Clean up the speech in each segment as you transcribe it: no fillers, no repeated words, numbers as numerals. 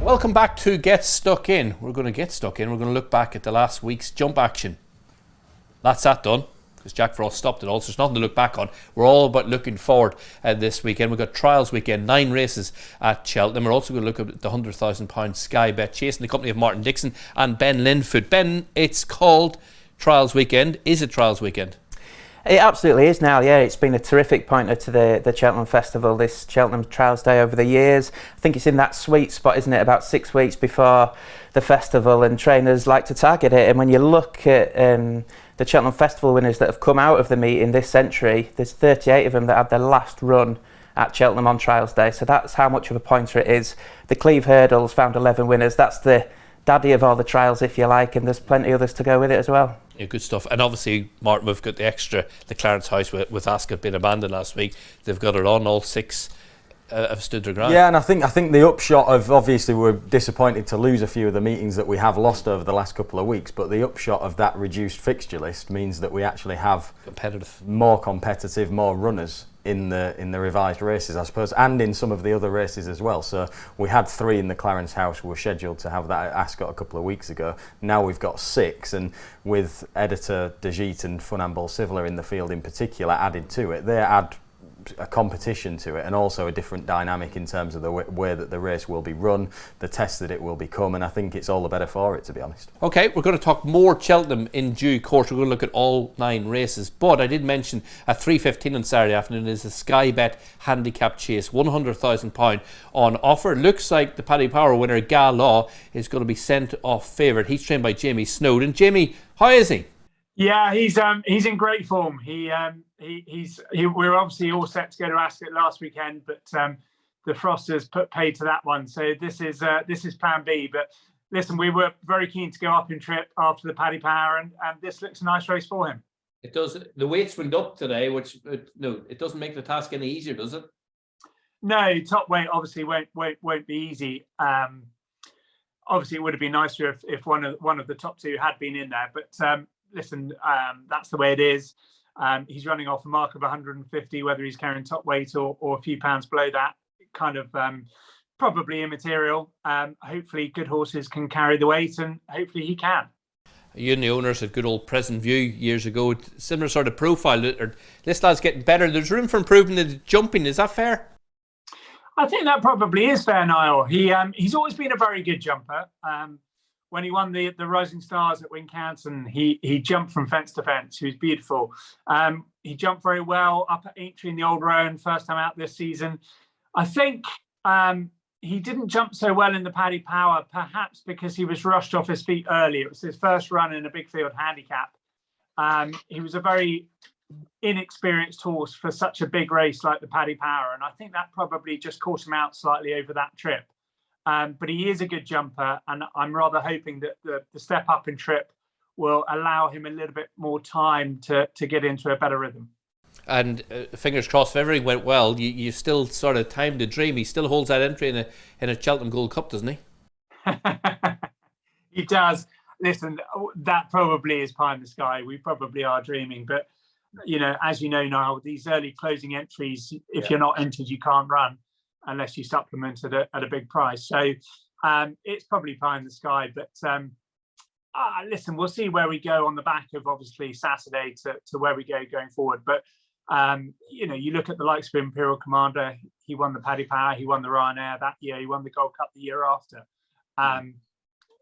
Welcome back to Get Stuck In. We're going to get stuck in. We're going to look back at the last week's jump action. That's that done, because Jack Frost stopped it all, so there's nothing to look back on. We're all about looking forward this weekend. We've got trials weekend, 9 races at Cheltenham. We're also going to look at the £100,000 Sky Bet Chase in the company of Martin Dixon and Ben Linfoot. Ben, it's called Trials Weekend. Is it Trials Weekend? It absolutely is now, yeah. It's been a terrific pointer to the Cheltenham Festival, this Cheltenham Trials Day over the years. I think it's in that sweet spot, isn't it, about 6 weeks before the festival, and trainers like to target it. And when you look at the Cheltenham Festival winners that have come out of the meeting this century, there's 38 of them that had their last run at Cheltenham on Trials Day, so that's how much of a pointer it is. The Cleeve Hurdle's found 11 winners. That's the daddy of all the trials, if you like, and there's plenty others to go with it as well. Yeah, good stuff. And obviously, Martin, we've got the extra, the Clarence House with Ascot being abandoned last week. They've got it on. All 6 have stood their ground. Yeah, and I think the upshot of, obviously we're disappointed to lose a few of the meetings that we have lost over the last couple of weeks, but the upshot of that reduced fixture list means that we actually have more competitive, more runners in the revised races, I suppose, and in some of the other races as well. So we had 3 in the Clarence House. We were scheduled to have that at Ascot a couple of weeks ago. Now we've got 6, and with Editor, De Giet and Funambule Sivler in the field in particular added to it, they add a competition to it, and also a different dynamic in terms of the way that the race will be run, the test that it will become, and I think it's all the better for it, to be honest. Okay, we're going to talk more Cheltenham in due course. We're going to look at all 9 races, but I did mention at 3:15 on Saturday afternoon is the Sky Bet Handicap Chase, £100,000 on offer. Looks like the Paddy Power winner Galaw is going to be sent off favourite. He's trained by Jamie Snowden. Jamie, how is he? Yeah, he's in great form. We were obviously all set to go to Ascot last weekend, but the Frosters put paid to that one. So this is Plan B. But listen, we were very keen to go up in trip after the Paddy Power, and this looks a nice race for him. It does. The weights went up today, which no, it doesn't make the task any easier, does it? No, top weight obviously won't be easy. Obviously, it would have been nicer if one of the top 2 had been in there, but. Listen, that's the way it is. He's running off a mark of 150, whether he's carrying top weight or a few pounds below that, kind of probably immaterial. Hopefully good horses can carry the weight, and hopefully he can. You and the owners had good old Present View years ago, similar sort of profile. This lad's getting better. There's room for improvement in the jumping. Is that fair? I think that probably is fair, Niall. He's always been a very good jumper. When he won the Rising Stars at Wincanton, he jumped from fence to fence. He was beautiful. He jumped very well up at Aintree in the Old Roan, first time out this season. I think he didn't jump so well in the Paddy Power, perhaps because he was rushed off his feet early. It was his first run in a big field handicap. He was a very inexperienced horse for such a big race like the Paddy Power, and I think that probably just caught him out slightly over that trip. But he is a good jumper, and I'm rather hoping that the step up in trip will allow him a little bit more time to get into a better rhythm. And fingers crossed, if everything went well, you still sort of timed the dream. He still holds that entry in a Cheltenham Gold Cup, doesn't he? He does. Listen, that probably is pie in the sky. We probably are dreaming, but as you know, Niall, these early closing entries, if you're not entered, you can't run unless you supplement it at a big price. So it's probably pie in the sky. But listen, we'll see where we go on the back of obviously Saturday to where we go going forward. But you look at the likes of Imperial Commander. He won the Paddy Power. He won the Ryanair that year. He won the Gold Cup the year after.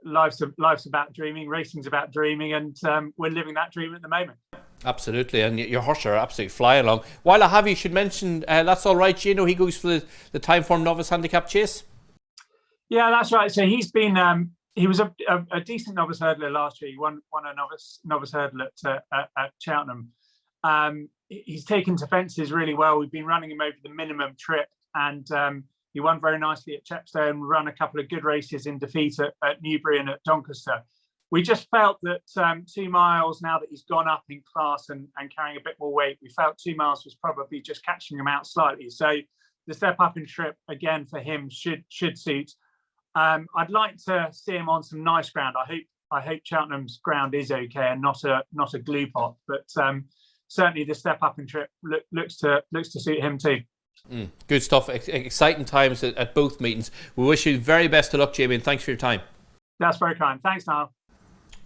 Life's about dreaming. Racing's about dreaming, and we're living that dream at the moment. Absolutely, and your horses are absolutely flying along. While I have you, should mention that's all right. You know, he goes for the Timeform Novice Handicap Chase. Yeah, that's right. So he's been he was a decent novice hurdler last year. He won a novice hurdle at Cheltenham. He's taken to fences really well. We've been running him over the minimum trip, and he won very nicely at Chepstow. Run a couple of good races in defeat at Newbury and at Doncaster. We just felt that 2 miles, now that he's gone up in class and carrying a bit more weight, we felt 2 miles was probably just catching him out slightly. So the step up in trip again for him should suit. I'd like to see him on some nice ground. I hope Cheltenham's ground is okay and not a glue pot, but certainly the step up in trip looks to suit him too. Good stuff. Exciting times at both meetings. We wish you very best of luck, Jamie, and thanks for your time. That's very kind. Thanks, Niall.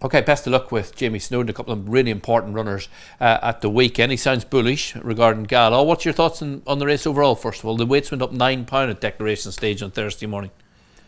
Okay, best of luck with Jamie Snowden, a couple of really important runners at the weekend. He sounds bullish regarding Gala. What's your thoughts on the race overall, first of all? The weights went up £9 at declaration stage on Thursday morning.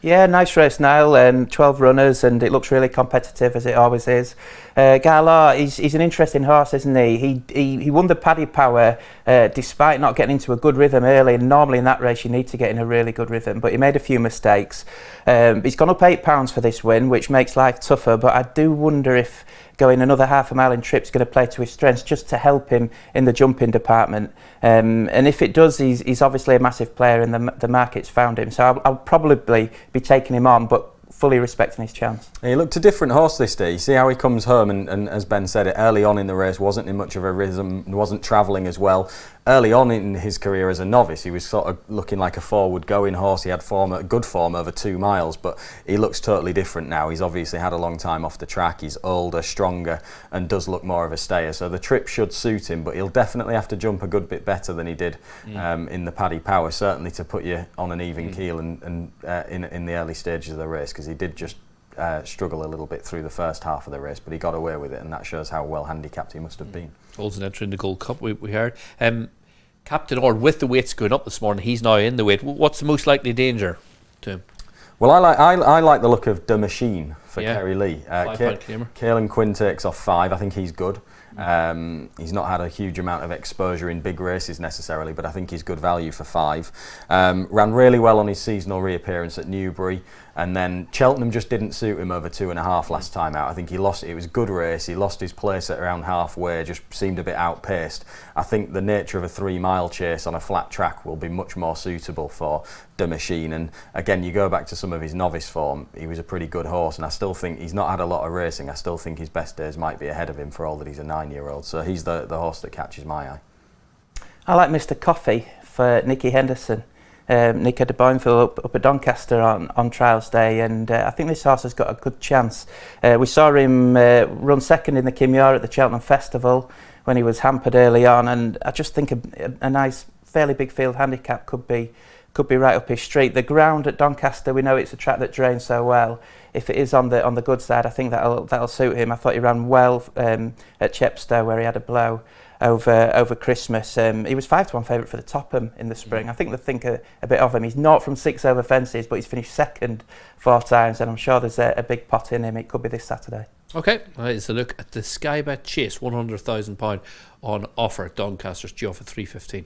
Yeah, nice race, Niall. 12 runners, and it looks really competitive, as it always is. Gala, he's an interesting horse, isn't he? He won the Paddy Power despite not getting into a good rhythm early. And normally in that race you need to get in a really good rhythm, but he made a few mistakes. He's gone up £8 for this win, which makes life tougher, but I do wonder if going another half a mile in trip's going to play to his strengths, just to help him in the jumping department. And if it does, he's obviously a massive player, and the market's found him. So I'll probably be taking him on, but fully respecting his chance. He looked a different horse this day. You see how he comes home, and as Ben said, it early on in the race wasn't in much of a rhythm, wasn't travelling as well. Early on in his career as a novice, he was sort of looking like a forward-going horse. He had good form over 2 miles, but he looks totally different now. He's obviously had a long time off the track. He's older, stronger, and does look more of a stayer. So the trip should suit him, but he'll definitely have to jump a good bit better than he did in the Paddy Power, certainly to put you on an even keel and in the early stages of the race, because he did just struggle a little bit through the first half of the race, but he got away with it, and that shows how well handicapped he must have been. Also entering the Gold Cup, we heard. Captain Ord, with the weights going up this morning, he's now in the weight. What's the most likely danger to him? Well, I like the look of the Machine for Kerry Lee. Caelan Quinn takes off 5. I think he's good. He's not had a huge amount of exposure in big races necessarily, but I think he's good value for 5. Ran really well on his seasonal reappearance at Newbury, and then Cheltenham just didn't suit him over 2.5 last time out. I think he lost. It was a good race. He lost his place at around halfway, just seemed a bit outpaced. I think the nature of a 3-mile chase on a flat track will be much more suitable for the Machine. And again, you go back to some of his novice form, he was a pretty good horse, and I still think he's not had a lot of racing. I still think his best days might be ahead of him, for all that he's a 9-year-old. So he's the horse that catches my eye. I like Mr. Coffee for Nicky Henderson. Nick had a Boinville up at Doncaster on trials day, and I think this horse has got a good chance. We saw him run second in the Kimura at the Cheltenham Festival when he was hampered early on, and I just think a nice, fairly big field handicap could be right up his street. The ground at Doncaster, we know it's a track that drains so well. If it is on the good side, I think that'll suit him. I thought he ran well at Chepstow, where he had a blow over Christmas. He was 5-1 favourite for the Topham in the spring. I think they think a bit of him. He's not from 6 over fences, but he's finished second 4 times, and I'm sure there's a big pot in him. It could be this Saturday. Okay, it's a look at the Sky Bet Chase, £100,000 on offer at Doncaster's due off at 3:15.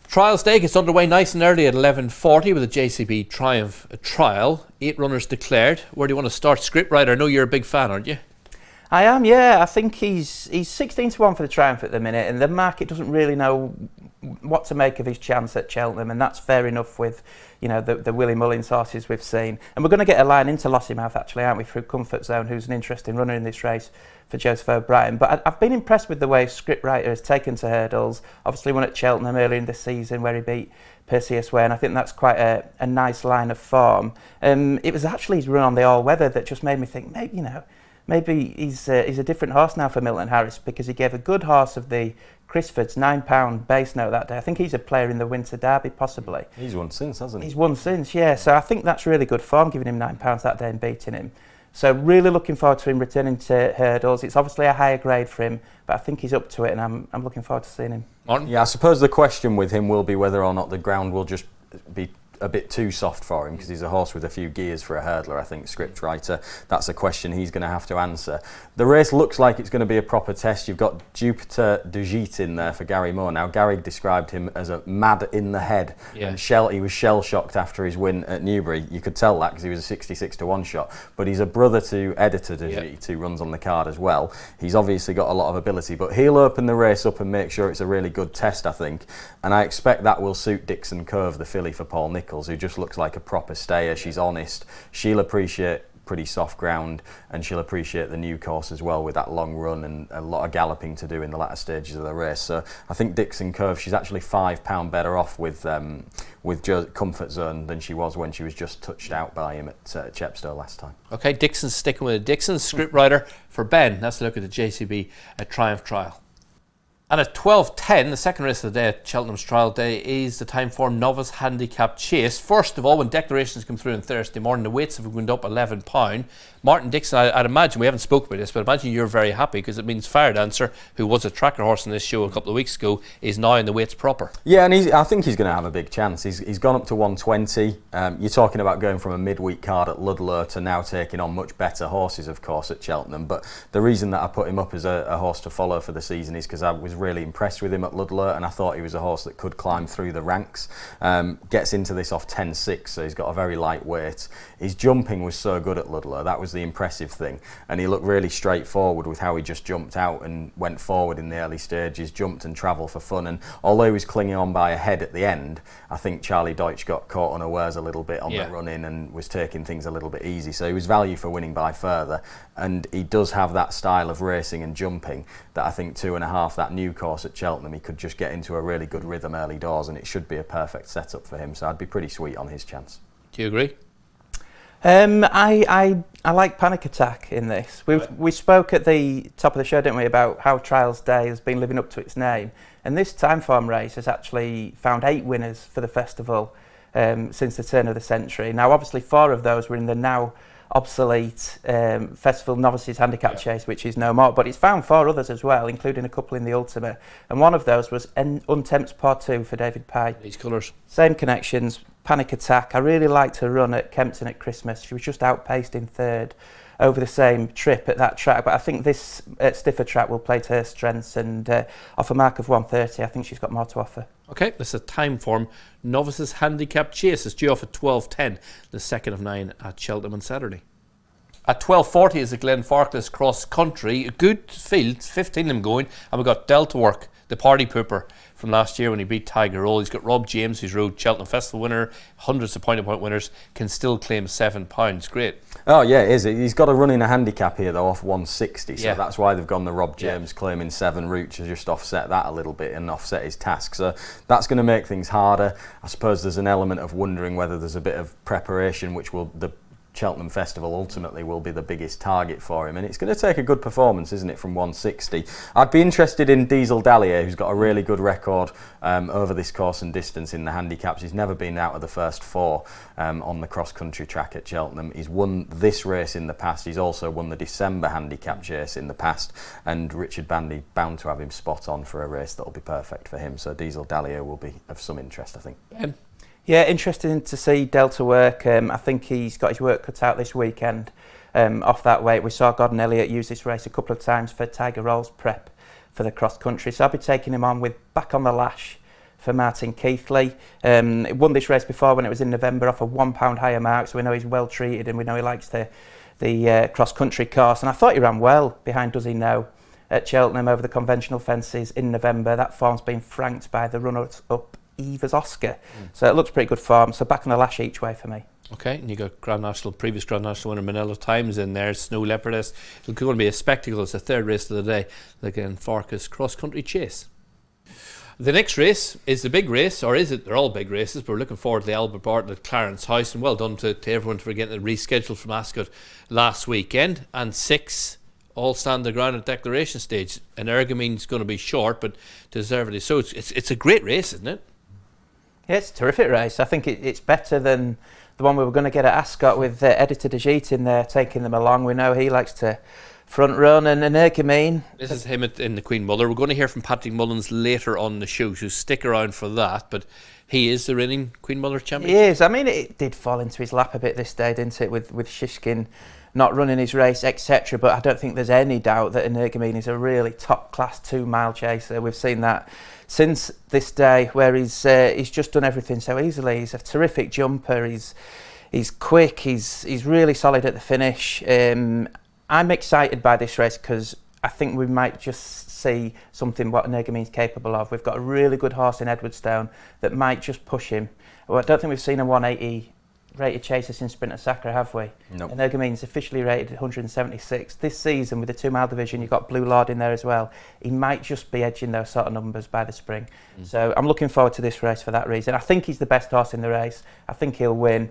Trials day gets underway nice and early at 11:40 with a JCB Triumph trial. 8 runners declared. Where do you want to start? Scriptwriter, I know you're a big fan, aren't you? I am, yeah. I think he's 16-1 for the Triumph at the minute, and the market doesn't really know what to make of his chance at Cheltenham, and that's fair enough with, you know, the Willie Mullins horses we've seen. And we're going to get a line into Lossiemouth, actually, aren't we, through Comfort Zone, who's an interesting runner in this race for Joseph O'Brien. But I've been impressed with the way Scriptwriter has taken to hurdles. Obviously won at Cheltenham earlier in the season, where he beat Perseus Way, and I think that's quite a nice line of form. It was actually his run on the all-weather that just made me think, maybe he's a different horse now for Milton Harris, because he gave a good horse of the Crisfords £9 base note that day. I think he's a player in the Winter Derby, possibly. He's won since, hasn't he? He's won since, yeah. So I think that's really good form, giving him £9 that day and beating him. So really looking forward to him returning to hurdles. It's obviously a higher grade for him, but I think he's up to it, and I'm looking forward to seeing him. Martin? Yeah, I suppose the question with him will be whether or not the ground will just be a bit too soft for him, because he's a horse with a few gears for a hurdler. I think Scriptwriter, that's a question he's going to have to answer. The race looks like it's going to be a proper test. You've got Jupiter de Gite in there for Gary Moore. Now, Gary described him as a mad in the head. Yeah. And he was shell-shocked after his win at Newbury. You could tell that because he was a 66-1 shot. But he's a brother to Editor de Gite, who runs on the card as well. He's obviously got a lot of ability, but he'll open the race up and make sure it's a really good test, I think. And I expect that will suit Dixon Cove, the filly for Paul Nicholls, who just looks like a proper stayer. She's honest. She'll appreciate pretty soft ground, and she'll appreciate the new course as well, with that long run and a lot of galloping to do in the latter stages of the race. So I think Dixon Cove, she's actually £5 better off with Comfort Zone than she was when she was just touched out by him at Chepstow last time. Okay, Dixon's sticking with it. Dixon's Scriptwriter for Ben. That's a look at the JCB Triumph trial. And at 12:10, the second race of the day at Cheltenham's Trial Day is the Timeform Novice Handicap Chase. First of all, when declarations come through on Thursday morning, the weights have gone up £11. Martin Dixon, I'd imagine, we haven't spoken about this, but I imagine you're very happy because it means Fire Dancer, who was a tracker horse on this show a couple of weeks ago, is now in the weights proper. Yeah, and I think he's going to have a big chance. He's gone up to 120. You're talking about going from a midweek card at Ludlow to now taking on much better horses, of course, at Cheltenham. But the reason that I put him up as a horse to follow for the season is because I was really impressed with him at Ludlow, and I thought he was a horse that could climb through the ranks. Gets into this off 10.6, so he's got a very light weight. His jumping was so good at Ludlow, that was the impressive thing, and he looked really straightforward with how he just jumped out and went forward in the early stages, jumped and travelled for fun. And although he was clinging on by a head at the end, I think Charlie Deutsch got caught unawares a little bit on the run in and was taking things a little bit easy, so he was value for winning by further. And he does have that style of racing and jumping that I think 2.5, that new course at Cheltenham, he could just get into a really good rhythm early doors, and it should be a perfect setup for him, so I'd be pretty sweet on his chance. Do you agree? I like Panic Attack in this. We spoke at the top of the show, didn't we, about how Trials Day has been living up to its name, and this Timeform race has actually found 8 winners for the festival since the turn of the century. Now, obviously, 4 of those were in the now obsolete Festival Novices Handicap Chase, which is no more, but it's found 4 others as well, including a couple in the Ultimate, and one of those was Untempt's Part 2 for David Pye. These colours. Same connections. Panic Attack. I really liked her run at Kempton at Christmas. She was just outpaced in third over the same trip at that track, but I think this stiffer track will play to her strengths, and off a mark of 130, I think she's got more to offer. Okay, this is a Timeform Novices Handicap Chase. It's due off at 12:10, the second of 9 at Cheltenham on Saturday. At 12:40 is the Glenfarclas Cross Country. A good field, 15 of them going, and we've got Delta Work, the party pooper from last year when he beat Tiger Roll. He's got Rob James, who's rode Cheltenham Festival winner, hundreds of point winners, can still claim £7. Great. Oh yeah, it is. He's got a run in a handicap here though off 160, so that's why they've gone the Rob James claiming 7 route to just offset that a little bit and offset his task. So that's going to make things harder. I suppose there's an element of wondering whether there's a bit of preparation, which will the Cheltenham Festival ultimately will be the biggest target for him, and it's going to take a good performance, isn't it, from 160. I'd be interested in Diesel Dallier, who's got a really good record over this course and distance in the handicaps. He's never been out of the first 4 on the cross-country track at Cheltenham. He's won this race in the past. He's also won the December handicap chase in the past, and Richard Bandy bound to have him spot on for a race that'll be perfect for him. So Diesel Dallier will be of some interest, I think. Yeah, interesting to see Delta Work. I think he's got his work cut out this weekend off that weight. We saw Gordon Elliott use this race a couple of times for Tiger Roll's prep for the cross country. So I'll be taking him on with Back on the Lash for Martin Keithley. He won this race before when it was in November off a £1 higher mark, so we know he's well treated and we know he likes the cross country course. And I thought he ran well behind Does He Know at Cheltenham over the conventional fences in November. That form's been franked by the runner-up Evers Oscar, so it looks pretty good form. So Back on the Lash each way for me. Okay, and you got previous Grand National winner Manila Times in there, Snow Leopardess. It's going to be a spectacle. It's the third race of the day, the Glenfarclas Cross Country Chase. The next race is the big race, or is it? They're all big races, but we're looking forward to the Albert Barton at Clarence House, and well done to everyone for getting it rescheduled from Ascot last weekend. And 6 all stand the ground at declaration stage. Energumene's going to be short, but deservedly so. It's a great race, isn't it? Yeah, it's a terrific race. I think it's better than the one we were going to get at Ascot with Editor de Giet in there taking them along. We know he likes to front run, and Energumene. This is him in the Queen Mother. We're going to hear from Patrick Mullins later on the show, so stick around for that. But he is the reigning Queen Mother champion. He is. I mean, it did fall into his lap a bit this day, didn't it, with Shishkin not running his race, etc. But I don't think there's any doubt that Energumene is a really top-class 2-mile chaser. We've seen that since this day, where he's just done everything so easily. He's a terrific jumper. He's quick. He's really solid at the finish. I'm excited by this race because I think we might just see something what Energumene's capable of. We've got a really good horse in Edwardstone that might just push him. Well, I don't think we've seen a 180 rated chaser since Sprinter Sacre, have we? Nope. Energumene's officially rated 176. This season, with the 2-mile division, you've got Blue Lord in there as well. He might just be edging those sort of numbers by the spring. So I'm looking forward to this race for that reason. I think he's the best horse in the race. I think he'll win.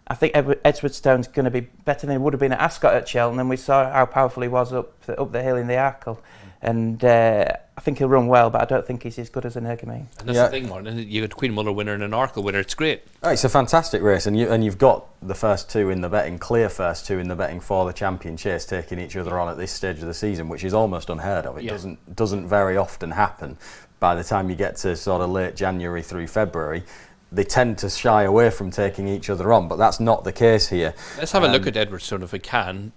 I think Edwardstone's going to be better than he would have been at Ascot at Cheltenham. We saw how powerful he was up the hill in the Arkle And I think he'll run well, but I don't think he's as good as Energumene. And that's the thing, Martin. You got Queen Muller winner and an Arkle winner. It's great. Oh, it's a fantastic race, and you've got the first two in the betting, clear first two in the betting for the Champion Chase, taking each other on at this stage of the season, which is almost unheard of. It doesn't very often happen. By the time you get to sort of late January through February, they tend to shy away from taking each other on, but that's not the case here. Let's have a look at Edwardstone if we can.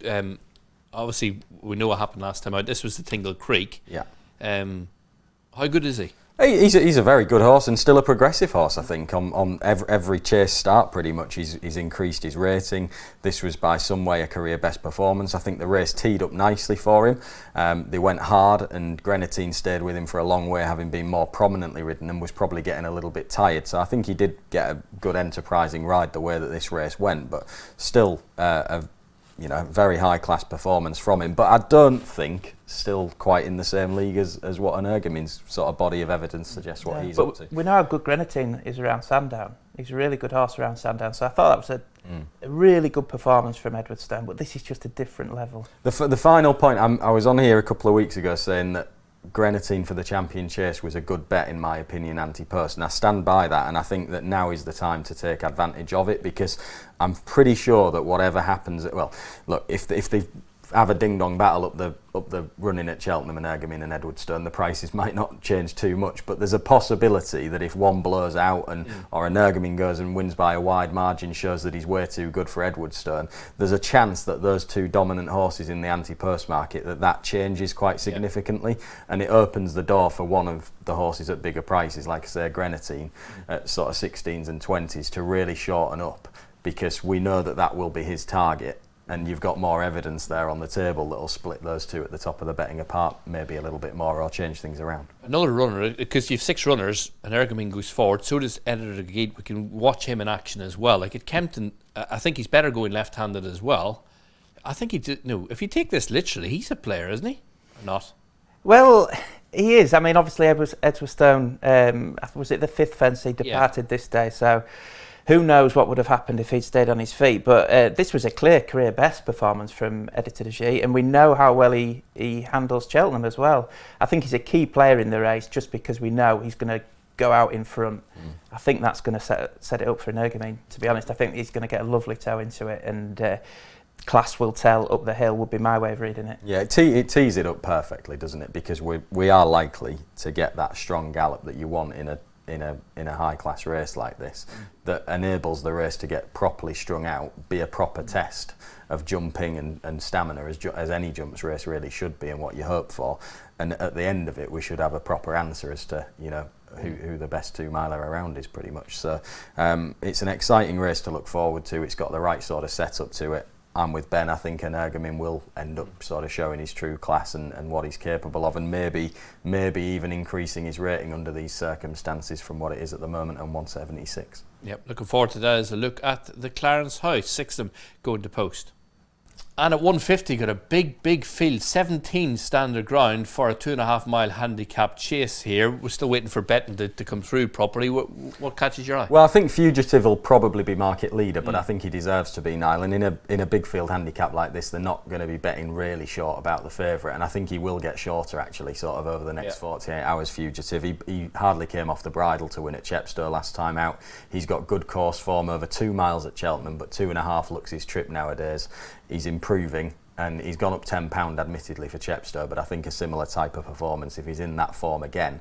Obviously, we know what happened last time out. This was the Tingle Creek. Yeah. How good is he? He's a very good horse, and still a progressive horse, I think. On every chase start, pretty much, he's increased his rating. This was by some way a career best performance. I think the race teed up nicely for him. They went hard, and Grenadine stayed with him for a long way, having been more prominently ridden, and was probably getting a little bit tired. So I think he did get a good enterprising ride the way that this race went, but still a very high class performance from him, but I don't think still quite in the same league as what Energumene's sort of body of evidence suggests what he's up to. We know how good Grenadine is around Sandown. He's a really good horse around Sandown, so I thought that was a really good performance from Edwardstone, but this is just a different level. The final point, I was on here a couple of weeks ago saying that Grenadine for the Champion Chase was a good bet, in my opinion, anti-post, and I stand by that, and I think that now is the time to take advantage of it, because I'm pretty sure that whatever happens, well, look, if they have a ding-dong battle up the running at Cheltenham and Energumene and Edwardstone, the prices might not change too much, but there's a possibility that if one blows out or Energumene goes and wins by a wide margin, shows that he's way too good for Edwardstone, there's a chance that those two dominant horses in the anti-post market, that changes quite significantly, and it opens the door for one of the horses at bigger prices, like I say, Grenadine, at sort of 16s and 20s, to really shorten up, because we know that will be his target. And you've got more evidence there on the table that'll split those two at the top of the betting apart maybe a little bit more, or change things around. Another runner, because you've 6 runners, and Energumene goes forward, so does Energumene. We can watch him in action as well. Like at Kempton, I think he's better going left-handed as well. I think if you take this literally, he's a player, isn't he? Or not? Well, he is. I mean, obviously Edwardstone, was it the 5th fence he departed this day, so who knows what would have happened if he'd stayed on his feet. But this was a clear career best performance from Editor de G, and we know how well he handles Cheltenham as well. I think he's a key player in the race, just because we know he's going to go out in front. I think that's going to set it up for Energumene, to be honest. I think he's going to get a lovely toe into it, and class will tell up the hill would be my way of reading it. Yeah, it tees it up perfectly, doesn't it? Because we are likely to get that strong gallop that you want in a high class race like this, that enables the race to get properly strung out, be a proper test of jumping and stamina, as any jumps race really should be, and what you hope for. And at the end of it, we should have a proper answer as to who the best 2-miler around is, pretty much. So it's an exciting race to look forward to. It's got the right sort of setup to it. I'm with Ben. I think Energumene will end up sort of showing his true class and what he's capable of, and maybe even increasing his rating under these circumstances from what it is at the moment, and 176. Yep, looking forward to that as a look at the Clarence House. 6 of them going to post. And at 150, got a big field, 17 standard ground for a 2.5 mile handicap chase here. We're still waiting for betting to come through properly. What catches your eye? Well, I think Fugitive will probably be market leader, but I think he deserves to be, Niall. And in a big field handicap like this, they're not going to be betting really short about the favourite. And I think he will get shorter, actually, sort of over the next 48 hours, Fugitive. He hardly came off the bridle to win at Chepstow last time out. He's got good course form over 2 miles at Cheltenham, but 2.5 looks his trip nowadays. He's improving, and he's gone up £10 admittedly for Chepstow, but I think a similar type of performance, if he's in that form again,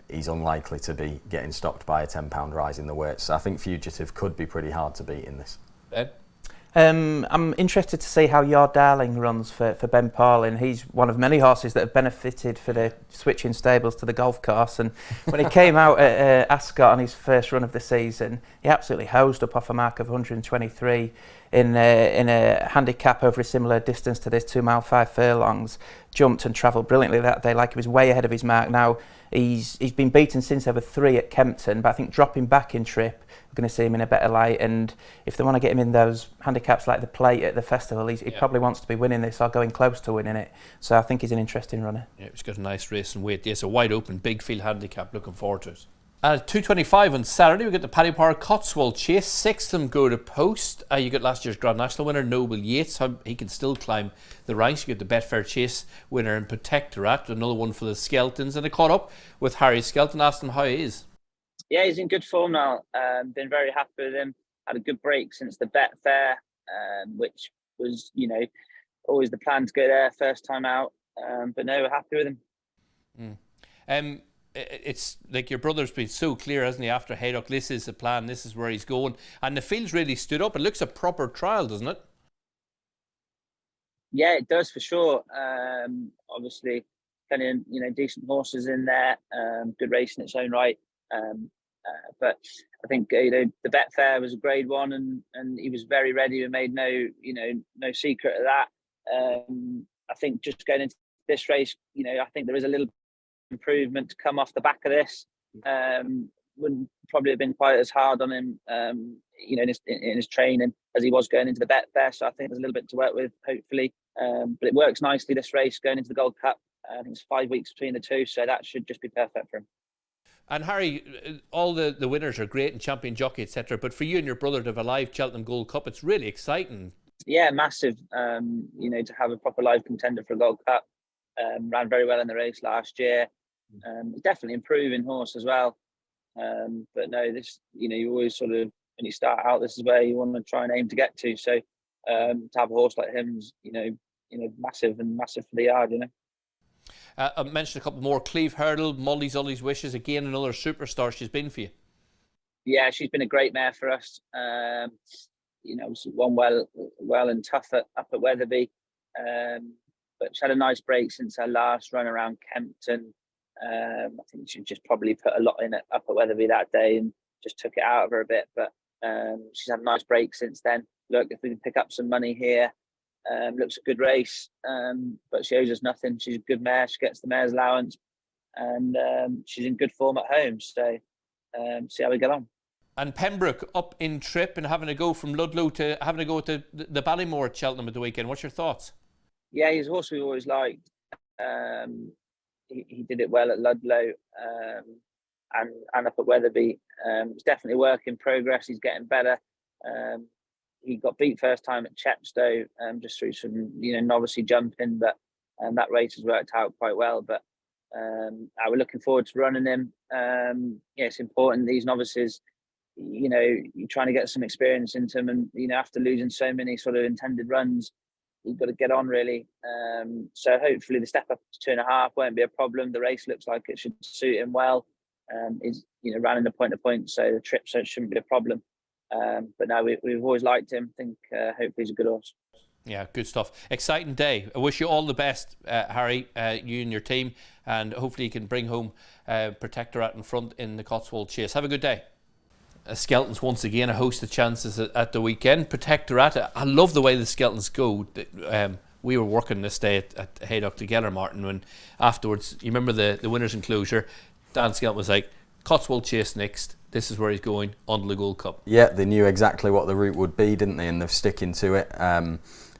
he's unlikely to be getting stopped by a £10 rise in the weights. So I think Fugitive could be pretty hard to beat in this. Ben? I'm interested to see how Your Darling runs for Ben Paulin. He's one of many horses that have benefited for the switching stables to the golf course, and when he came out at Ascot on his first run of the season, he absolutely hosed up off a mark of 123 in a handicap over a similar distance to this, 2 mile 5 furlongs, jumped and travelled brilliantly that day, like he was way ahead of his mark. Now he's been beaten since over 3 at Kempton, but I think dropping back in trip, we're going to see him in a better light, and if they want to get him in those handicaps like the Plate at the festival, he probably wants to be winning this or going close to winning it. So I think he's an interesting runner. Yeah, he's got a nice race and weight. Yes, a wide open big field handicap, looking forward to it. At 2:25 on Saturday, we get the Paddy Power Cotswold Chase. 6 of them go to post. You get last year's Grand National winner, Noble Yates. He can still climb the ranks. You get the Betfair Chase winner in Protektorat, another one for the Skeltons. And I caught up with Harry Skelton, asked him how he is. Yeah, he's in good form now. Been very happy with him. Had a good break since the Betfair, which was, always the plan to go there first time out. But no, we're happy with him. It's like your brother's been so clear, hasn't he, after Haydock? This is the plan, this is where he's going. And the field's really stood up. It looks a proper trial, doesn't it? Yeah, it does for sure. Obviously, plenty of, decent horses in there. Good race in its own right. But I think, the Betfair was a grade 1 and he was very ready. We made no secret of that. I think just going into this race, I think there is a little improvement to come off the back of this. Wouldn't probably have been quite as hard on him, in his training as he was going into the Betfair. So I think there's a little bit to work with, hopefully. But it works nicely, this race, going into the Gold Cup. I think it's 5 weeks between the two, so that should just be perfect for him. And Harry, all the winners are great and champion jockey, etc. But for you and your brother to have a live Cheltenham Gold Cup, it's really exciting. Yeah, massive. To have a proper live contender for a Gold Cup. Ran very well in the race last year. Definitely improving horse as well. But no, this, you always sort of, when you start out, this is where you want to try and aim to get to. So to have a horse like him's, massive for the yard, I mentioned a couple more. Cleeve Hurdle, Molly's Ollie's Wishes, again another superstar she's been for you. Yeah, she's been a great mare for us. Won well and tough up at Wetherby. But she had a nice break since her last run around Kempton. I think she just probably put a lot in it up at Wetherby that day and just took it out of her a bit. But she's had a nice break since then. Look, if we can pick up some money here, looks a good race. But she owes us nothing. She's a good mare. She gets the mare's allowance, and she's in good form at home. So see how we get on. And Pembroke up in trip and having to go from Ludlow to having to go to the Ballymore at Cheltenham at the weekend. What's your thoughts? Yeah, he's a horse we've always liked. He did it well at Ludlow and up at Wetherby. It's definitely a work in progress. He's getting better. He got beat first time at Chepstow just through some novice jumping, but that race has worked out quite well. But we're looking forward to running him. It's important, these novices. You're trying to get some experience into them, and after losing so many sort of intended runs, you've got to get on really. So hopefully the step up to 2.5 won't be a problem. The race looks like it should suit him well. He's ran in the point to point, so the trip shouldn't be a problem. But no, we've always liked him. I think hopefully he's a good horse. Yeah, good stuff. Exciting day. I wish you all the best, Harry, you and your team, and hopefully you can bring home Protektorat in front in the Cotswold Chase. Have a good day. Skeltons once again a host of chances at the weekend. Protektorat, I love the way the Skeltons go. We were working this day at Haydock together, Martin, when afterwards, you remember the winners enclosure, Dan Skelton was like, Cotswold Chase next, this is where he's going, on the Gold Cup. Yeah, they knew exactly what the route would be, didn't they, and they're sticking to it.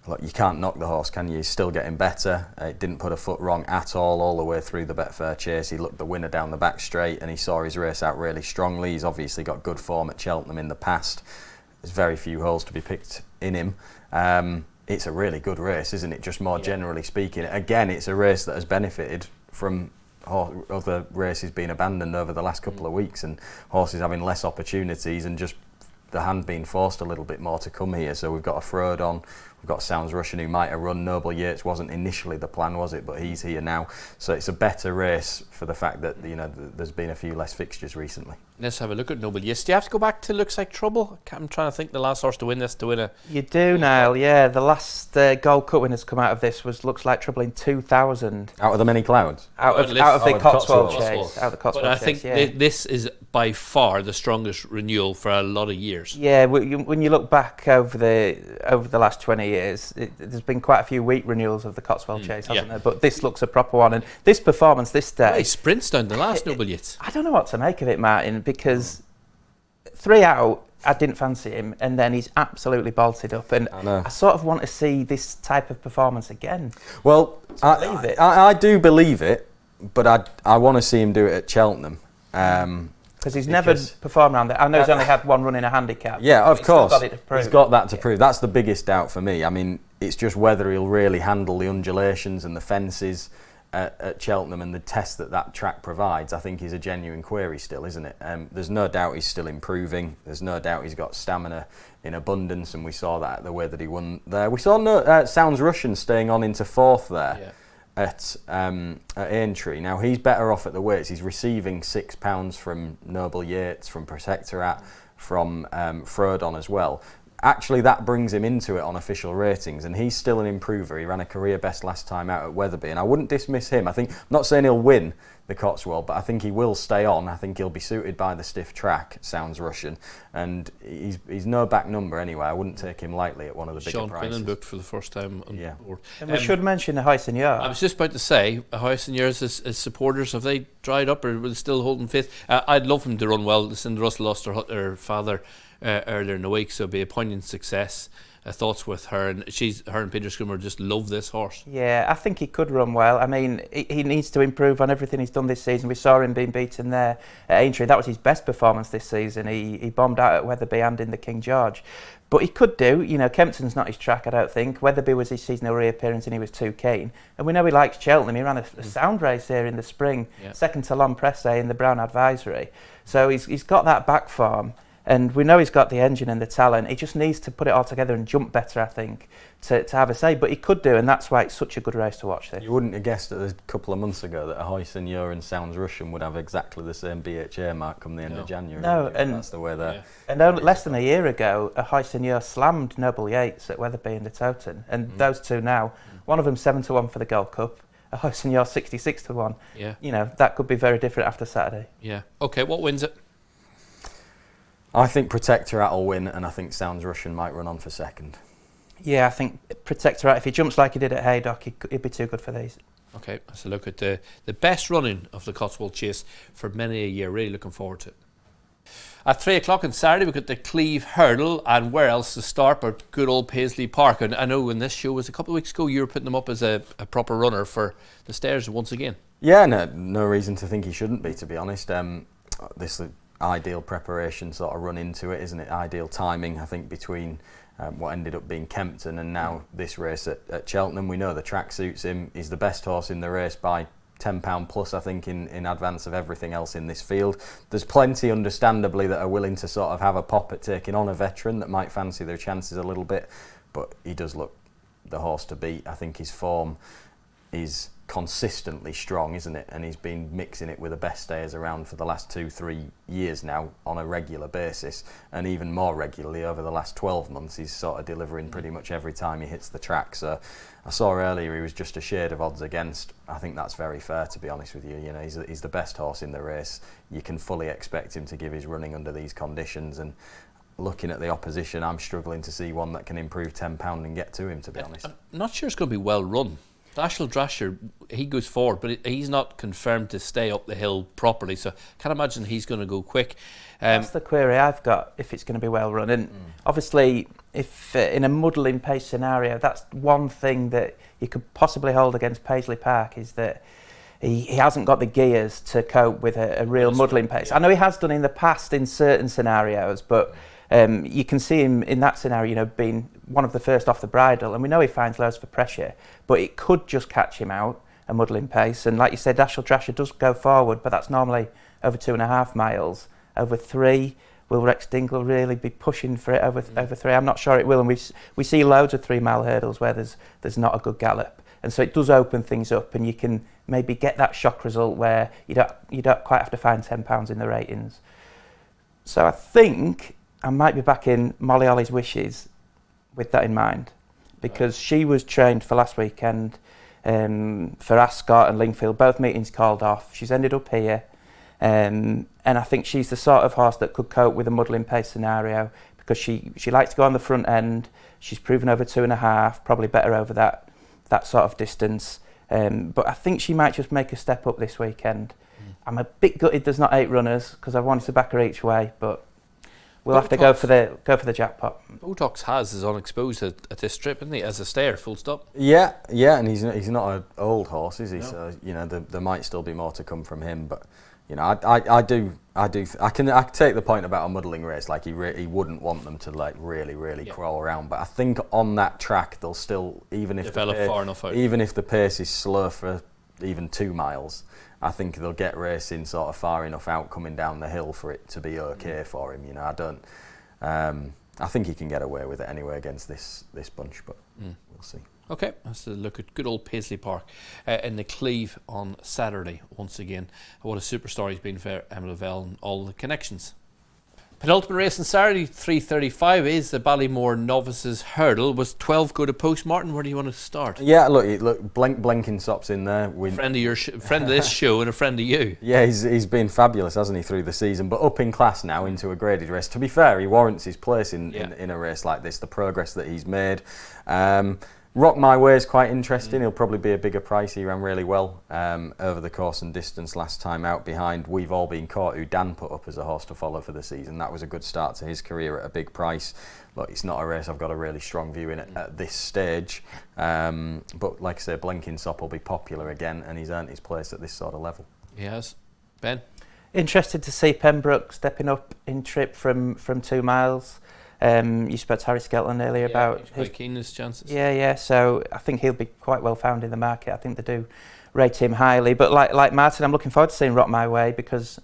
Look, you can't knock the horse, can you? He's still getting better. It didn't put a foot wrong at all the way through the Betfair Chase. He looked the winner down the back straight and he saw his race out really strongly. He's obviously got good form at Cheltenham in the past. There's very few holes to be picked in him. It's a really good race, isn't it? Just more generally speaking. Again, it's a race that has benefited from other races being abandoned over the last couple of weeks and horses having less opportunities and just the hand being forced a little bit more to come here. So we've got a Frode on, we've got Sounds Russian who might have run. Noble Yates wasn't initially the plan, was it? But he's here now. So it's a better race for the fact that there's been a few less fixtures recently. Let's have a look at Noble Yates. Do you have to go back to Looks Like Trouble? I'm trying to think the last horse to win this, to win a... You do, Niall, yeah. The last Gold Cup winners come out of this was Looks Like Trouble in 2000. Out of the many clouds? Out of the Cotswold Chase. Out of the Cotswold Chase, I think this is by far the strongest renewal for a lot of years. Yeah, when you look back over the last 20 years, there's been quite a few weak renewals of the Cotswold Chase, hasn't there? But this looks a proper one. And this performance this day... He sprints down the last Noble Yates. I don't know what to make of it, Martin, because 3 out, I didn't fancy him, and then he's absolutely bolted up. And I sort of want to see this type of performance again. Well, I do believe it, but I want to see him do it at Cheltenham. Because he's never performed around there. I know he's only had one run in a handicap. Yeah, of course. He's got that to prove. That's the biggest doubt for me. I mean, it's just whether he'll really handle the undulations and the fences at Cheltenham and the test that track provides. I think is a genuine query still, isn't it? There's no doubt he's still improving. There's no doubt he's got stamina in abundance, and we saw that the way that he won there. We saw Sounds Russian staying on into fourth there at Aintree. Now he's better off at the weights. He's receiving £6 from Noble Yates, from Protektorat, from Frodon as well. Actually, that brings him into it on official ratings, and he's still an improver. He ran a career best last time out at Wetherby, and I wouldn't dismiss him. I'm not saying he'll win the Cotswold, but I think he will stay on. I think he'll be suited by the stiff track, Sounds Russian, and he's no back number anyway. I wouldn't take him lightly at one of the bigger prices. Sean Quinlan booked for the first time on board. And we should mention the Huysenior. I was just about to say, Huysenior's as supporters, have they dried up or are they still holding faith? I'd love him to run well. Cindy Russell lost her father earlier in the week, so it'll be a poignant success. Thoughts with her, and her and Peter Scrimmer just love this horse. Yeah, I think he could run well. I mean, he needs to improve on everything he's done this season. We saw him being beaten there at Aintree. That was his best performance this season. He bombed out at Wetherby and in the King George. But he could do. Kempton's not his track, I don't think. Wetherby was his seasonal reappearance and he was too keen. And we know he likes Cheltenham. He ran a sound race here in the spring, second to Lon Presse in the Brown Advisory. So he's got that back form. And we know he's got the engine and the talent. He just needs to put it all together and jump better, I think, to have a say. But he could do, and that's why it's such a good race to watch this. You wouldn't have guessed a couple of months ago that a Huysenior and Sounds Russian would have exactly the same BHA mark come the end of January. No, and that's the way they're... And only less than a year ago, a Huysenior slammed Noble Yates at Wetherby in the Toten. And those two now, one of them 7-1 for the Gold Cup, a Huysenior 66-1. Yeah. That could be very different after Saturday. Yeah. Okay, what wins it? I think Protektorat will win, and I think Sounds Russian might run on for second. Yeah, I think Protektorat, if he jumps like he did at Haydock, he'd be too good for these. Okay, let's look at the best running of the Cotswold Chase for many a year. Really looking forward to it. At 3 o'clock on Saturday, we've got the Cleeve Hurdle, and where else to start but good old Paisley Park. And I know when this show was a couple of weeks ago, you were putting them up as a proper runner for the Stairs once again. Yeah, no reason to think he shouldn't be, to be honest. This ideal preparation sort of run into it, isn't it? Ideal timing, I think, between what ended up being Kempton and now this race at Cheltenham. We know the track suits him. He's the best horse in the race by £10 plus, I think, in advance of everything else in this field. There's plenty, understandably, that are willing to sort of have a pop at taking on a veteran that might fancy their chances a little bit, but he does look the horse to beat. I think his form is consistently strong, isn't it? And he's been mixing it with the best stayers around for the last 2-3 years now on a regular basis, and even more regularly over the last 12 months. He's sort of delivering pretty much every time he hits the track. So I saw earlier he was just a shade of odds against. I think that's very fair, to be honest with you. He's the best horse in the race. You can fully expect him to give his running under these conditions, and looking at the opposition, I'm struggling to see one that can improve £10 and get to him, to be honest. I'm not sure it's going to be well run. Dashel Drasher, he goes forward, but he's not confirmed to stay up the hill properly, so I can't imagine he's going to go quick. That's the query I've got, if it's going to be well run. And obviously, if in a muddling pace scenario, that's one thing that you could possibly hold against Paisley Park, is that he hasn't got the gears to cope with a real muddling pace. I know he has done in the past in certain scenarios, but you can see him in that scenario, being one of the first off the bridle, and we know he finds loads for pressure, but it could just catch him out, a muddling pace. And like you said, Dashel Drasher does go forward, but that's normally over 2.5 miles. Over 3, will Rex Dingle really be pushing for it over 3? I'm not sure it will, and we see loads of 3-mile hurdles where there's not a good gallop, and so it does open things up, and you can maybe get that shock result where you don't quite have to find £10 in the ratings. So I think I might be back in Molly Ollie's wishes with that in mind, because she was trained for last weekend for Ascot and Lingfield, both meetings called off. She's ended up here, and I think she's the sort of horse that could cope with a muddling pace scenario, because she likes to go on the front end. She's proven over 2.5, probably better over that sort of distance. But I think she might just make a step up this weekend. I'm a bit gutted there's not 8 runners, because I wanted to back her each way, but we'll have to go for the jackpot. Botox is unexposed at this strip, isn't he? As a stayer, full stop. Yeah, and he's not an old horse, is he? No. So there might still be more to come from him. But You know, I can take the point about a muddling race. Like he wouldn't want them to like really crawl around. But I think on that track they'll still, even if develop far enough out. Even if the pace is slow for even 2 miles, I think they'll get racing sort of far enough out coming down the hill for it to be okay for him. You know, I think he can get away with it anyway against this bunch, but we'll see. Okay, let's look at good old Paisley Park in the Cleeve on Saturday once again. What a superstar he's been for Emma Lavelle and all the connections. Penultimate race on Saturday, 3:35, is the Ballymore Novices Hurdle. Was 12 good a post? Martin, where do you want to start? Yeah, look, Blenkinsop's in there. Friend of this show and a friend of you. Yeah, he's been fabulous, hasn't he, through the season? But up in class now into a graded race. To be fair, he warrants his place in a race like this. The progress that he's made. Rock My Way is quite interesting. He'll probably be a bigger price. He ran really well over the course and distance last time out behind We've All Been Caught, who Dan put up as a horse to follow for the season. That was a good start to his career at a big price. Look, it's not a race I've got a really strong view in it at this stage. But like I say, Blenkinsop will be popular again, and he's earned his place at this sort of level. He has. Ben? Interested to see Pembroke stepping up in trip from 2 miles. You spoke to Harry Skelton earlier about he's quite keen his chances. Yeah. So I think he'll be quite well found in the market. I think they do rate him highly. But like Martin, I'm looking forward to seeing Rock My Way because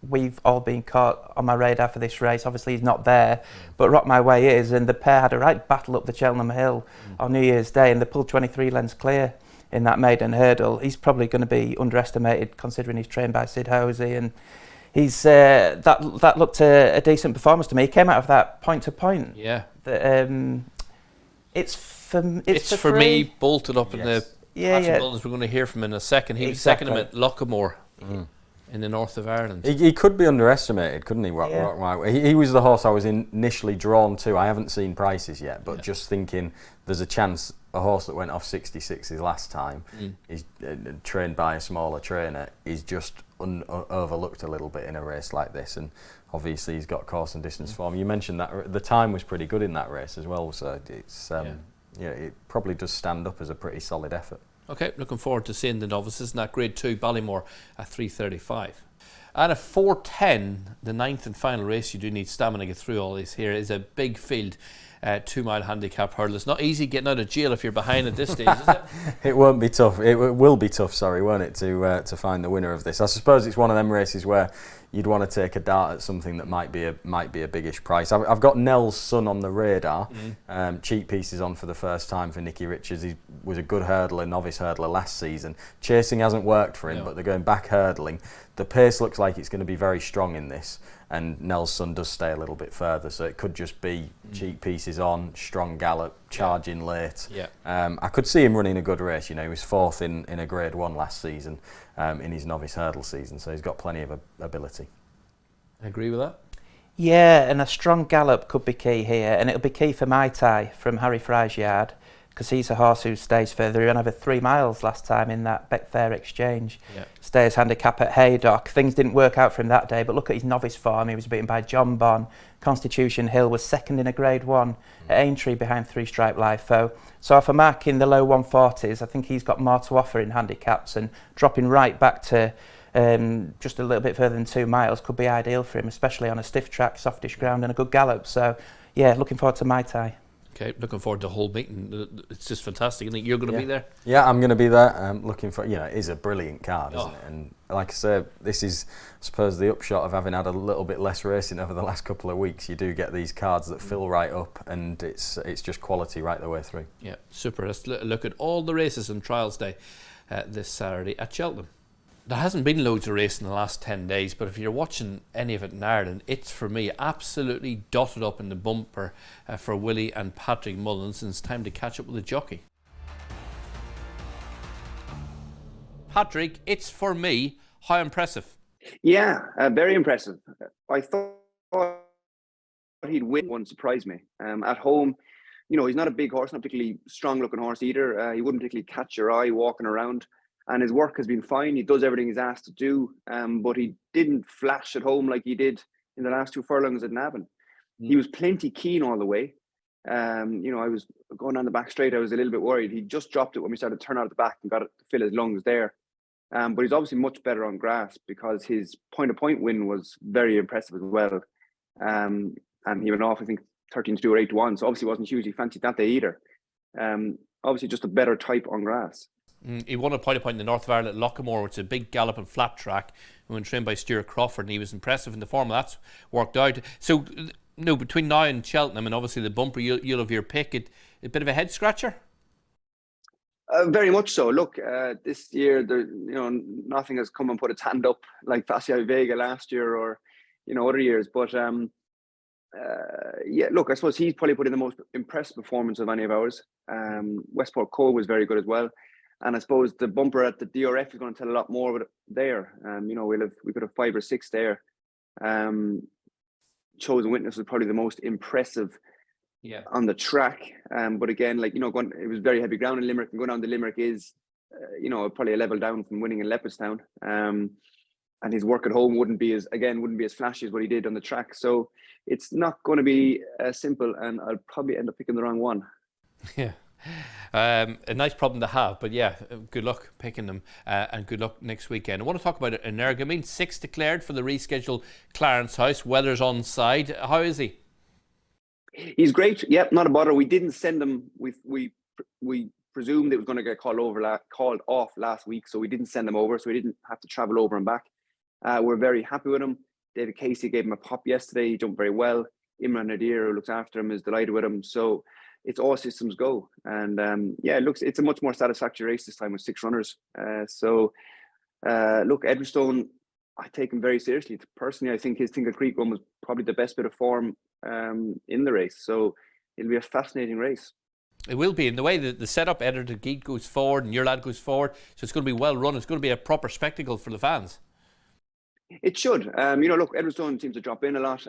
We've All Been Caught on my radar for this race. Obviously he's not there, but Rock My Way is, and the pair had a right battle up the Cheltenham Hill on New Year's Day, and they pulled 23 lengths clear in that maiden hurdle. He's probably going to be underestimated considering he's trained by Sid Hosey, and he's that looked a decent performance to me. He came out of that point to point. Yeah. It's for me bolted up in the Patrick Mullins we're going to hear from in a second. He was second him at Lockhamore in the north of Ireland. He could be underestimated, couldn't he? Rock My Way. He was the horse I was initially drawn to. I haven't seen prices yet, but just thinking there's a chance a horse that went off 66s last time is trained by a smaller trainer is just overlooked a little bit in a race like this, and obviously he's got course and distance form. You mentioned that the time was pretty good in that race as well, so it's it probably does stand up as a pretty solid effort. Okay, looking forward to seeing the novices in that Grade 2 Ballymore at 3:35. And at 4:10, the 9th and final race, you do need stamina to get through all this here, is a big field 2 mile handicap hurdle. It's not easy getting out of jail if you're behind at this stage, is it? It won't be tough. It will be tough, won't it, to find the winner of this. I suppose it's one of them races where you'd want to take a dart at something that might be a biggish price. I've got Nell's Son on the radar. Cheap pieces on for the first time for Nicky Richards. He was a good hurdler, novice hurdler last season. Chasing hasn't worked for him, but they're going back hurdling. The pace looks like it's going to be very strong in this, and Nell's Son does stay a little bit further, so it could just be cheap pieces on, strong gallop, charging late. I could see him running a good race. You know, he was 4th in a Grade 1 last season in his novice hurdle season, so he's got plenty of ability. I agree with that. Yeah, and a strong gallop could be key here, and it'll be key for Mai Tai from Harry Fry's yard, because he's a horse who stays further. He ran over 3 miles last time in that Betfair exchange. Stayers handicap at Haydock. Things didn't work out for him that day, but look at his novice form. He was beaten by John Bon. Constitution Hill was second in a Grade 1 at Aintree behind Three Stripe Lifo. So off a mark in the low 140s, I think he's got more to offer in handicaps, and dropping right back to just a little bit further than 2 miles could be ideal for him, especially on a stiff track, softish ground and a good gallop. So yeah, looking forward to Mai Tai. Okay, looking forward to the whole meeting. It's just fantastic. I think you're going to be there. Yeah, I'm going to be there. I'm looking for, it is a brilliant card, isn't it? And like I said, this is, I suppose, the upshot of having had a little bit less racing over the last couple of weeks. You do get these cards that fill right up, and it's just quality right the way through. Yeah, super. Let's look at all the races on Trials Day this Saturday at Cheltenham. There hasn't been loads of racing in the last 10 days, but if you're watching any of it in Ireland, it's, for me, absolutely dotted up in the bumper for Willie and Patrick Mullins, and it's time to catch up with the jockey. Patrick, it's, for me, how impressive? Yeah, very impressive. I thought he'd win. One surprised me. At home, he's not a big horse, not particularly strong-looking horse either. He wouldn't particularly catch your eye walking around. And his work has been fine. He does everything he's asked to do, but he didn't flash at home like he did in the last 2 furlongs at Navan. He was plenty keen all the way. I was going on the back straight. I was a little bit worried. He just dropped it when we started to turn out at the back and got it to fill his lungs there. But he's obviously much better on grass because his point-to-point win was very impressive as well. And he went off, I think, 13-2 or 8-1. So obviously wasn't hugely fancied that day either. Obviously just a better type on grass. He won a point in the North of Ireland at Lockhamore, which is a big gallop and flat track. He went trained by Stuart Crawford, and he was impressive in the form. That's worked out. So, between now and Cheltenham, and obviously the bumper, you'll have your pick. A bit of a head scratcher. Very much so. Look, this year, nothing has come and put its hand up like Fascia Vega last year or, other years. But look, I suppose he's probably put in the most impressive performance of any of ours. Westport Cole was very good as well. And I suppose the bumper at the DRF is going to tell a lot more about it there. We could have 5 or 6 there. Chosen Witness was probably the most impressive on the track. But again, it was very heavy ground in Limerick, and going down to Limerick is, probably a level down from winning in Leopardstown. And his work at home wouldn't be as flashy as what he did on the track. So it's not going to be simple, and I'll probably end up picking the wrong one. Yeah. A nice problem to have, but good luck picking them, and good luck next weekend. I want to talk about Energumene. 6 declared for the rescheduled Clarence House. Weather's on side. How is he? He's great. Yep, not a bother. We didn't send him. We presumed it was going to get called off last week, so we didn't send him over. So we didn't have to travel over and back. We're very happy with him. David Casey gave him a pop yesterday. He jumped very well. Imran Nadir, who looks after him, is delighted with him. So it's all systems go. And it's a much more satisfactory race this time with 6 runners. Look, Edwardstone, I take him very seriously. Personally, I think his Tinker Creek run was probably the best bit of form in the race. So it'll be a fascinating race. It will be, in the way that the setup, Editor Geet goes forward and your lad goes forward. So it's going to be well run. It's going to be a proper spectacle for the fans. It should. Look, Edwardstone seems to drop in a lot.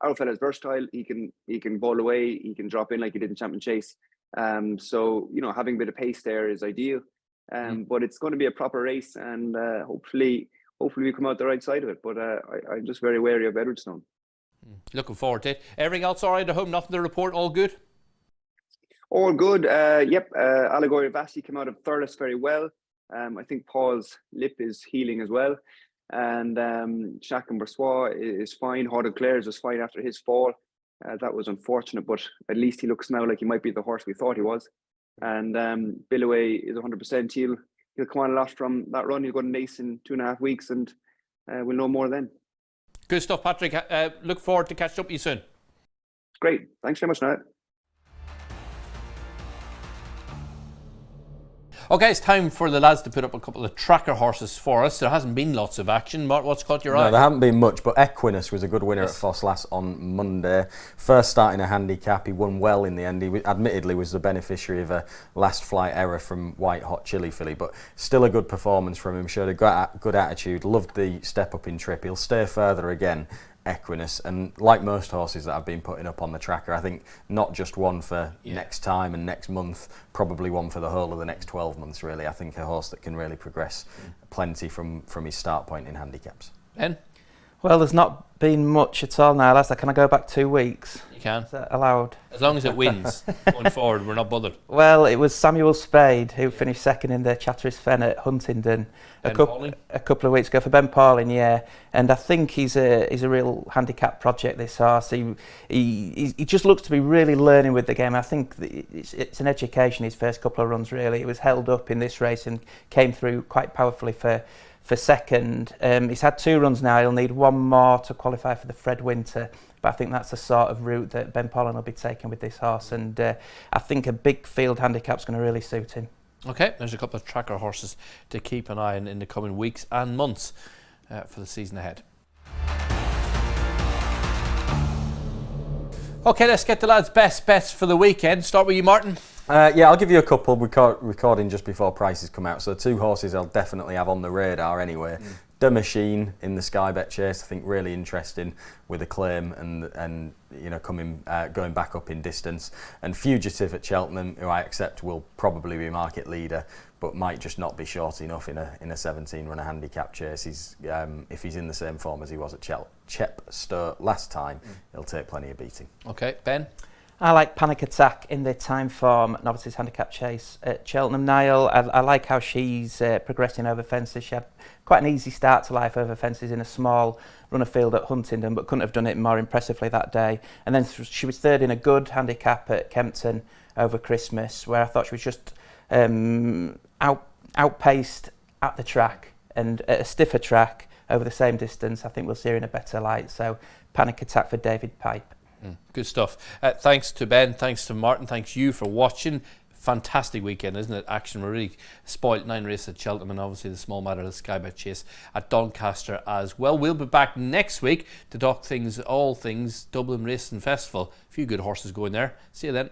Our fella's versatile. He can ball away. He can drop in like he did in Champion Chase. Having a bit of pace there is ideal. But it's going to be a proper race, and hopefully we come out the right side of it. But I'm just very wary of Edwardstone. Looking forward to it. Everything else all right at home? Nothing to report? All good? All good. Allegoria Vassi came out of Thurles very well. I think Paul's lip is healing as well. And Jacques and Bersois is fine. Horde of Clares was fine after his fall. That was unfortunate, but at least he looks now like he might be the horse we thought he was. And Billaway is 100%. He'll come on a lot from that run. He'll go to Nace in 2.5 weeks, and we'll know more then. Good stuff, Patrick. Look forward to catching up with you soon. Great. Thanks very much, Niall. Okay, it's time for the lads to put up a couple of tracker horses for us. There hasn't been lots of action. Mark, what's caught your eye? No, there haven't been much, but Equinus was a good winner at Fosslas on Monday. First starting a handicap, he won well in the end. He admittedly was the beneficiary of a last flight error from White Hot Chili filly, but still a good performance from him. Showed a good attitude, loved the step up in trip. He'll stay further again, Equinus, and like most horses that I've been putting up on the tracker, I think not just one for next time and next month, probably one for the whole of the next 12 months really. I think a horse that can really progress plenty from his start point in handicaps. Ben? Well, there's not been much at all now, Lester. Can I go back 2 weeks? You can. Is that allowed? As long as it wins going forward, we're not bothered. Well, it was Samuel Spade who finished second in the Chatteris Fen at Huntingdon a couple of weeks ago for Ben Pauling, and I think he's a real handicap project, this horse. He just looks to be really learning with the game. I think it's an education, his first couple of runs really. He was held up in this race and came through quite powerfully for second. He's had 2 runs now. He'll need 1 more to qualify for the Fred Winter, but I think that's the sort of route that Ben Pollen will be taking with this horse, and I think a big field handicap's going to really suit him. Okay, there's a couple of tracker horses to keep an eye on in the coming weeks and months for the season ahead. Okay, let's get the lads' best bets for the weekend. Start with you, Martin. I'll give you a couple. Recording just before prices come out. So the 2 horses I'll definitely have on the radar anyway. The Machine in the Sky Bet Chase, I think really interesting with a claim and going back up in distance. And Fugitive at Cheltenham, who I accept will probably be market leader, but might just not be short enough in a 17-runner handicap chase. He's if he's in the same form as he was at Chepstow last time, he'll take plenty of beating. Okay, Ben. I like Panic Attack in the Timeform Novices Handicap Chase at Cheltenham. Niall, I like how she's progressing over fences. She had quite an easy start to life over fences in a small runner field at Huntingdon, but couldn't have done it more impressively that day. And then she was third in a good handicap at Kempton over Christmas, where I thought she was just outpaced at the track, and at a stiffer track over the same distance, I think we'll see her in a better light. So Panic Attack for David Pipe. Good stuff. Thanks to Ben, thanks to Martin, thanks you for watching. Fantastic weekend, isn't it? Action. We're really spoilt. 9 races at Cheltenham, and obviously the small matter of the Sky Bet Chase at Doncaster as well. We'll be back next week to talk all things Dublin Racing Festival. A few good horses going there. See you then.